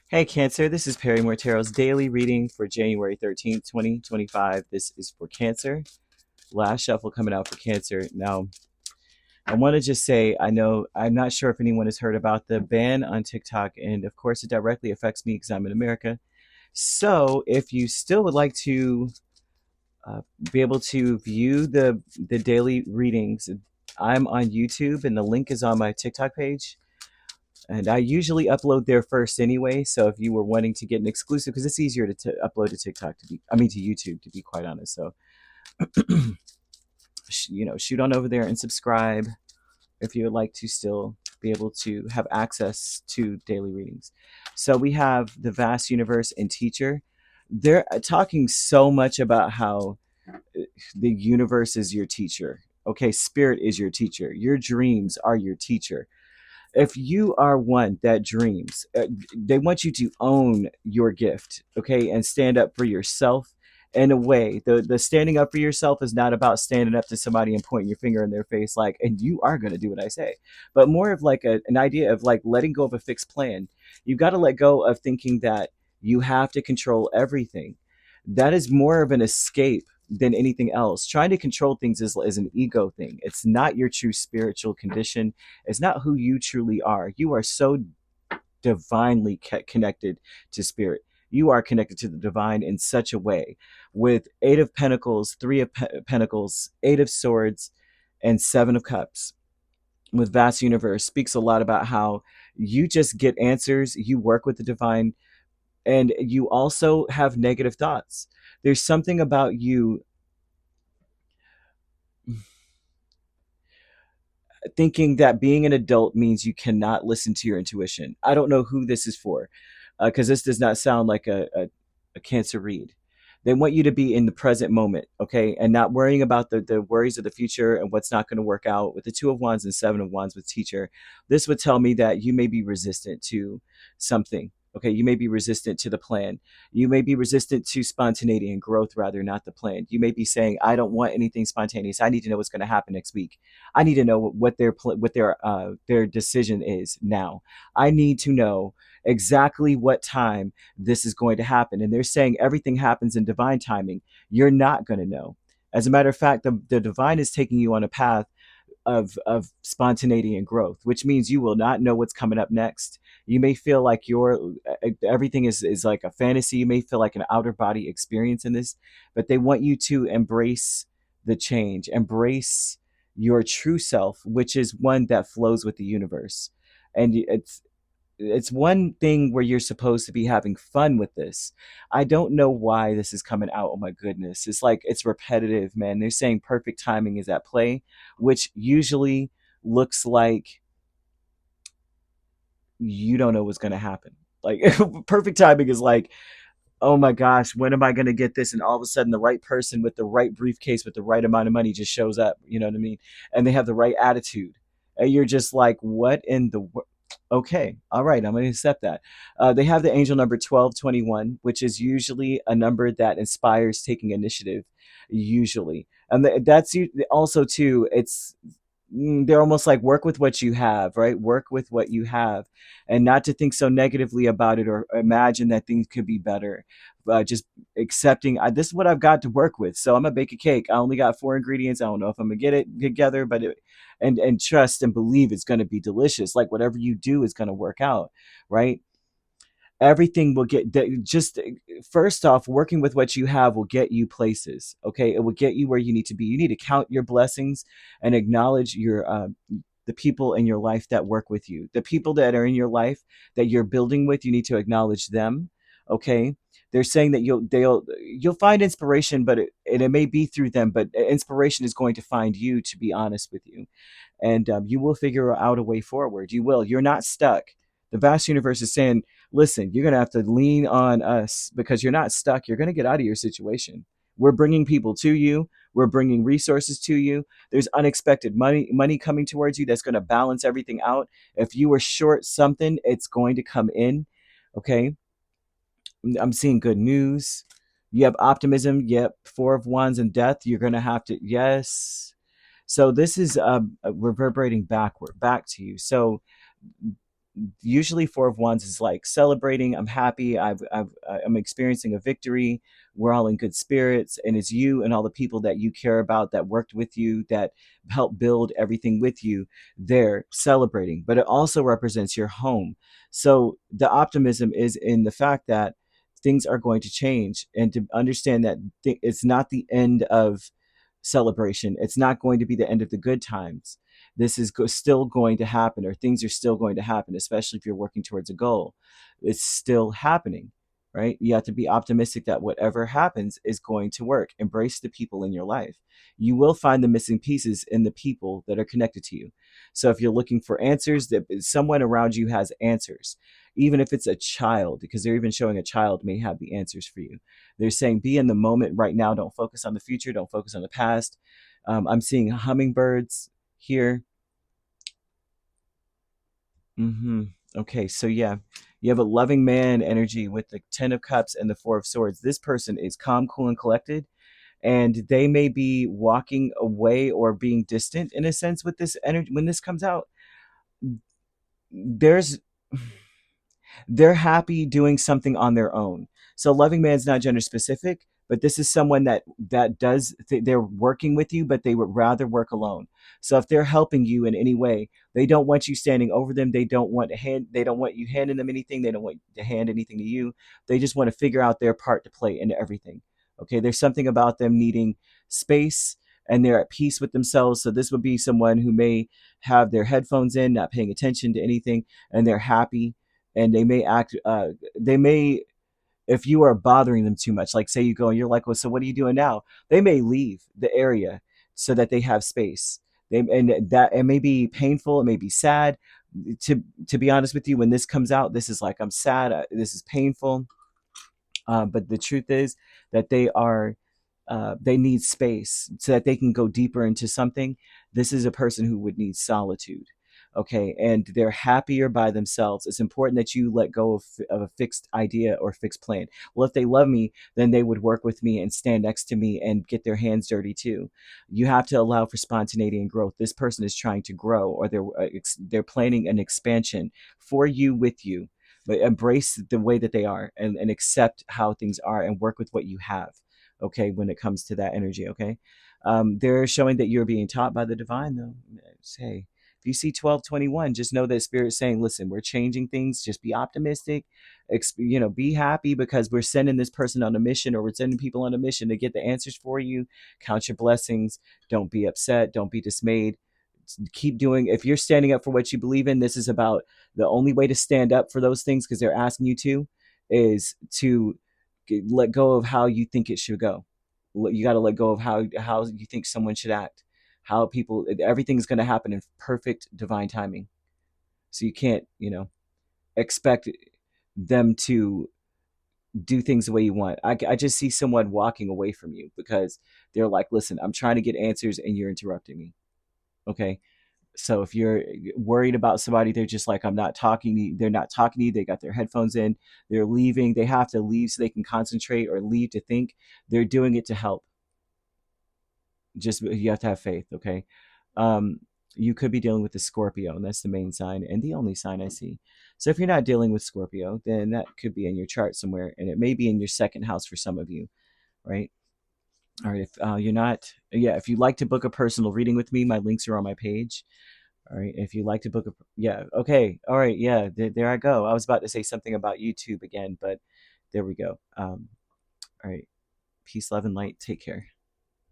Hey Cancer, this is Perrymore Tarot's daily reading for January 13th, 2025. This is for Cancer. Last shuffle coming out for Cancer. Now, I want to just say, I'm not sure if anyone has heard about the ban on TikTok, and of course, it directly affects me because I'm in America. So, if you still would like to uh, be able to view the daily readings, I'm on YouTube, and the link is on my TikTok page. And I usually upload there first anyway. So if you were wanting to get an exclusive, because it's easier to upload to TikTok to YouTube, to be quite honest. So, shoot on over there and subscribe if you would like to still be able to have access to daily readings. So we have the vast universe and teacher. They're talking so much about how the universe is your teacher. Okay, spirit is your teacher. Your dreams are your teacher. If you are one that dreams, they want you to own your gift, okay, and stand up for yourself. In a way, the standing up for yourself is not about standing up to somebody and pointing your finger in their face like, and you are going to do what I say, but more of like an idea of like letting go of a fixed plan. You've got to let go of thinking that you have to control everything. That is more of an escape than anything else. Trying to control things is an ego thing. It's not your true spiritual condition. It's not who you truly are. You are so divinely connected to spirit. You are connected to the divine in such a way, with Eight of Pentacles, Three of Pentacles, Eight of Swords, and Seven of Cups. With vast universe speaks a lot about how you just get answers. You work with the divine, and you also have negative thoughts. There's something about you thinking that being an adult means you cannot listen to your intuition. I don't know who this is for, because this does not sound like a Cancer read. They want you to be in the present moment, okay, and not worrying about the worries of the future and what's not going to work out. With the Two of Wands and Seven of Wands with teacher, this would tell me that you may be resistant to something. Okay, you may be resistant to the plan. You may be resistant to spontaneity and growth, rather, not the plan. You may be saying, "I don't want anything spontaneous. I need to know what's going to happen next week. I need to know what their decision is now. I need to know exactly what time this is going to happen." And they're saying everything happens in divine timing. You're not going to know. As a matter of fact, the divine is taking you on a path of spontaneity and growth, which means you will not know what's coming up next. You may feel like everything is like a fantasy. You may feel like an outer body experience in this, but they want you to embrace the change, embrace your true self, which is one that flows with the universe. And it's one thing where you're supposed to be having fun with this. I don't know why this is coming out. Oh my goodness. It's like it's repetitive, man. They're saying perfect timing is at play, which usually looks like you don't know what's going to happen. Like perfect timing is like, oh my gosh, when am I going to get this? And all of a sudden, the right person with the right briefcase with the right amount of money just shows up. You know what I mean? And they have the right attitude. And you're just like, what in the world? Okay, all right, I'm going to accept that. They have the angel number 1221, which is usually a number that inspires taking initiative, usually. And that's also, too, they're almost like work with what you have, right? Work with what you have, and not to think so negatively about it or imagine that things could be better. Just accepting, this is what I've got to work with. So I'm gonna bake a cake. I only got four ingredients. I don't know if I'm gonna get it together, but and trust and believe it's gonna be delicious. Like whatever you do is gonna work out, right? Everything will get just first off, working with what you have will get you places. Okay, it will get you where you need to be. You need to count your blessings and acknowledge your the people in your life that work with you, the people that are in your life that you're building with. You need to acknowledge them. Okay, they're saying that you'll find inspiration, but it may be through them, but inspiration is going to find you, to be honest with you. And you will figure out a way forward. You will. You're not stuck. The vast universe is saying, listen, you're going to have to lean on us because you're not stuck. You're going to get out of your situation. We're bringing people to you. We're bringing resources to you. There's unexpected money coming towards you that's going to balance everything out. If you were short something, it's going to come in. Okay. I'm seeing good news. You have optimism. Yep. Four of Wands and death. You're going to have to, yes. So this is reverberating back to you. So Usually Four of Wands is like celebrating. I'm happy. I'm experiencing a victory. We're all in good spirits, and it's you and all the people that you care about, that worked with you, that helped build everything with you. They're celebrating, but it also represents your home. So the optimism is in the fact that things are going to change, and to understand that it's not the end of celebration. It's not going to be the end of the good times. This is still going to happen, or things are still going to happen, especially if you're working towards a goal. It's still happening, right? You have to be optimistic that whatever happens is going to work. Embrace the people in your life. You will find the missing pieces in the people that are connected to you. So if you're looking for answers, that someone around you has answers, even if it's a child, because they're even showing a child may have the answers for you. They're saying, be in the moment right now. Don't focus on the future. Don't focus on the past. I'm seeing hummingbirds here. Okay, so yeah, you have a loving man energy with the Ten of Cups and the Four of Swords. This person is calm, cool, and collected, and they may be walking away or being distant in a sense with this energy. When this comes out, there's they're happy doing something on their own. So loving man's not gender specific, but this is someone that does they're working with you, but they would rather work alone. So if they're helping you in any way, they don't want you standing over them. They don't want you handing them anything. They don't want to hand anything to you. They just want to figure out their part to play into everything. Okay, there's something about them needing space, and they're at peace with themselves. So this would be someone who may have their headphones in, not paying attention to anything, and they're happy, and they may, if you are bothering them too much, like say you go and you're like, well, so what are you doing now, they may leave the area so that they have space. And that it may be painful, it may be sad. To be honest with you, when this comes out, this is like, I'm sad, this is painful, but the truth is that they need space so that they can go deeper into something. This is a person who would need solitude. Okay, and they're happier by themselves. It's important that you let go of a fixed idea or fixed plan. Well, if they love me, then they would work with me and stand next to me and get their hands dirty too. You have to allow for spontaneity and growth. This person is trying to grow, or they're planning an expansion for you, with you. But embrace the way that they are, and accept how things are, and work with what you have. Okay, when it comes to that energy. Okay, they're showing that you're being taught by the divine, though. Hey, if you see 1221, just know that Spirit's saying, listen, we're changing things. Just be optimistic. Be happy, because we're sending this person on a mission, or we're sending people on a mission to get the answers for you. Count your blessings. Don't be upset. Don't be dismayed. Keep doing. If you're standing up for what you believe in, this is about the only way to stand up for those things, because they're asking you to, is to let go of how you think it should go. You got to let go of how you think someone should act, how people, everything's going to happen in perfect divine timing. So you can't, expect them to do things the way you want. I just see someone walking away from you because they're like, listen, I'm trying to get answers and you're interrupting me. Okay. So if you're worried about somebody, they're just like, I'm not talking to you. They're not talking to you. They got their headphones in. They're leaving. They have to leave so they can concentrate, or leave to think. They're doing it to help. Just, you have to have faith. Okay. Um, you could be dealing with the Scorpio, and that's the main sign and the only sign I see. So if you're not dealing with Scorpio, then that could be in your chart somewhere, and it may be in your second house for some of you, right? All right. If you're not, yeah, if you'd like to book a personal reading with me, my links are on my page. All right. If you'd like to book a, yeah, okay. All right. Yeah, there I go. I was about to say something about YouTube again, but there we go. All right. Peace, love, and light. Take care.